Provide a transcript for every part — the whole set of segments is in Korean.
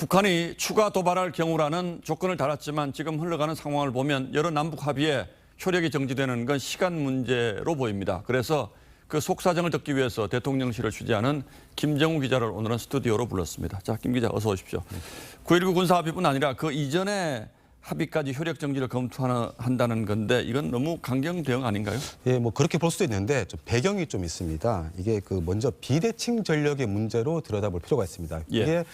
북한이 추가 도발할 경우라는 조건을 달았지만 지금 흘러가는 상황을 보면 여러 남북 합의에 효력이 정지되는 건 시간 문제로 보입니다. 그래서 그 속사정을 듣기 위해서 대통령실을 취재하는 김정우 기자를 오늘은 스튜디오로 불렀습니다. 자, 김 기자 어서 오십시오. 9.19 군사합의뿐 아니라 그 이전에 합의까지 효력 정지를 검토한다는 건데 이건 너무 강경 대응 아닌가요? 예, 뭐 그렇게 볼 수도 있는데 좀 배경이 좀 있습니다. 이게 먼저 비대칭 전력의 문제로 들여다볼 필요가 있습니다. 예. 이게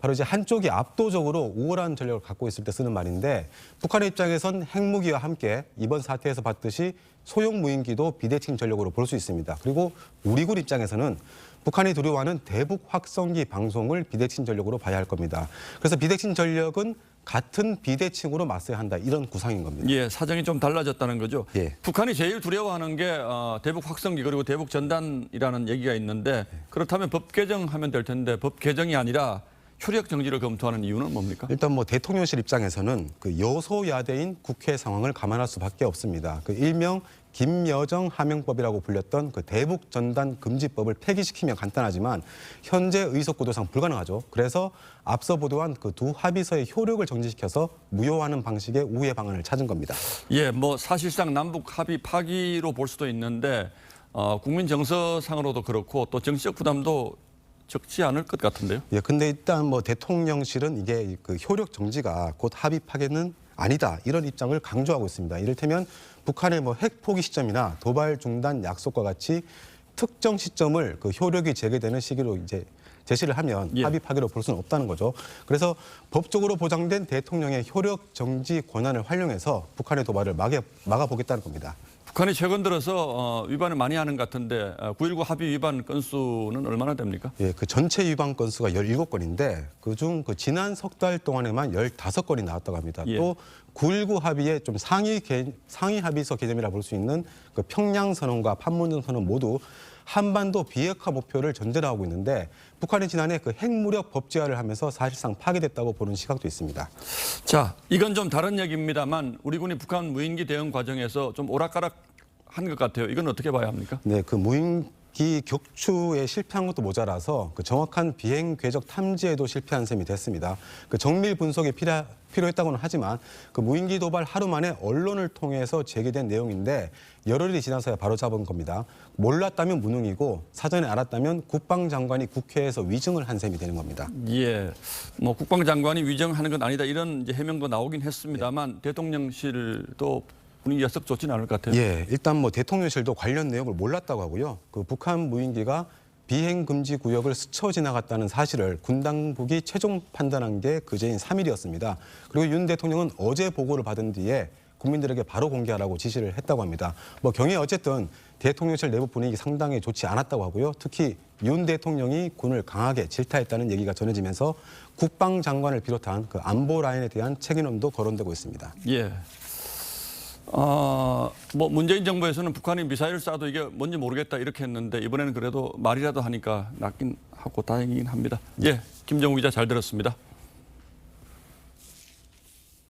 바로 이제 한쪽이 압도적으로 우월한 전력을 갖고 있을 때 쓰는 말인데 북한의 입장에선 핵무기와 함께 이번 사태에서 봤듯이 소형 무인기도 비대칭 전력으로 볼 수 있습니다. 그리고 우리 군 입장에서는 북한이 두려워하는 대북 확성기 방송을 비대칭 전력으로 봐야 할 겁니다. 그래서 비대칭 전력은 같은 비대칭으로 맞서야 한다 이런 구상인 겁니다. 예, 사정이 좀 달라졌다는 거죠. 예. 북한이 제일 두려워하는 게 대북 확성기 그리고 대북 전단이라는 얘기가 있는데 그렇다면 법 개정하면 될 텐데 법 개정이 아니라 효력 정지를 검토하는 이유는 뭡니까? 일단 대통령실 입장에서는 그 여소야대인 국회 상황을 감안할 수밖에 없습니다. 그 일명 김여정 하명법이라고 불렸던 그 대북 전단 금지법을 폐기시키면 간단하지만 현재 의석구도상 불가능하죠. 그래서 앞서 보도한 그 두 합의서의 효력을 정지시켜서 무효화하는 방식의 우회 방안을 찾은 겁니다. 예, 뭐 사실상 남북 합의 파기로 볼 수도 있는데 국민 정서상으로도 그렇고 또 정치적 부담도 적지 않을 것 같은데요. 예, 근데 일단 대통령실은 이게 그 효력 정지가 곧 합의 파기는 아니다 이런 입장을 강조하고 있습니다. 이를테면 북한의 핵 포기 시점이나 도발 중단 약속과 같이 특정 시점을 그 효력이 제기되는 시기로 이제 제시를 하면 예. 합의 파기로 볼 수는 없다는 거죠. 그래서 법적으로 보장된 대통령의 효력 정지 권한을 활용해서 북한의 도발을 막아보겠다는 겁니다. 북한이 최근 들어서 위반을 많이 하는 것 같은데 9.19 합의 위반 건수는 얼마나 됩니까? 예, 그 전체 위반 건수가 17건인데 그중 지난 석 달 동안에만 15건이 나왔다고 합니다. 예. 또 9.19 합의의 좀 상위 합의서 개념이라 볼 수 있는 그 평양 선언과 판문점 선언 모두 한반도 비핵화 목표를 전제로 하고 있는데 북한이 지난해 그 핵무력 법제화를 하면서 사실상 파기됐다고 보는 시각도 있습니다. 자, 이건 좀 다른 얘기입니다만 우리 군이 북한 무인기 대응 과정에서 좀 오락가락한 것 같아요. 이건 어떻게 봐야 합니까? 네, 그 무인기 격추에 실패한 것도 모자라서 그 정확한 비행 궤적 탐지에도 실패한 셈이 됐습니다. 그 정밀 분석이 필요했다고는 하지만 그 무인기 도발 하루 만에 언론을 통해서 제기된 내용인데 열흘이 지나서야 바로잡은 겁니다. 몰랐다면 무능이고 사전에 알았다면 국방장관이 국회에서 위증을 한 셈이 되는 겁니다. 예, 뭐 국방장관이 위정하는 건 아니다 이런 이제 해명도 나오긴 했습니다만 대통령실도 분위기가 썩 좋지는 않을 것 같아요. 예, 일단 대통령실도 관련 내용을 몰랐다고 하고요. 그 북한 무인기가 비행 금지 구역을 스쳐 지나갔다는 사실을 군 당국이 최종 판단한 게 그제인 3일이었습니다. 그리고 윤 대통령은 어제 보고를 받은 뒤에 국민들에게 바로 공개하라고 지시를 했다고 합니다. 경위 어쨌든 대통령실 내부 분위기 상당히 좋지 않았다고 하고요. 특히 윤 대통령이 군을 강하게 질타했다는 얘기가 전해지면서 국방장관을 비롯한 그 안보 라인에 대한 책임론도 거론되고 있습니다. 예. 문재인 정부에서는 북한이 미사일을 쏴도 이게 뭔지 모르겠다 이렇게 했는데 이번에는 그래도 말이라도 하니까 낫긴 하고 다행이긴 합니다. 예, 김정우 기자 잘 들었습니다.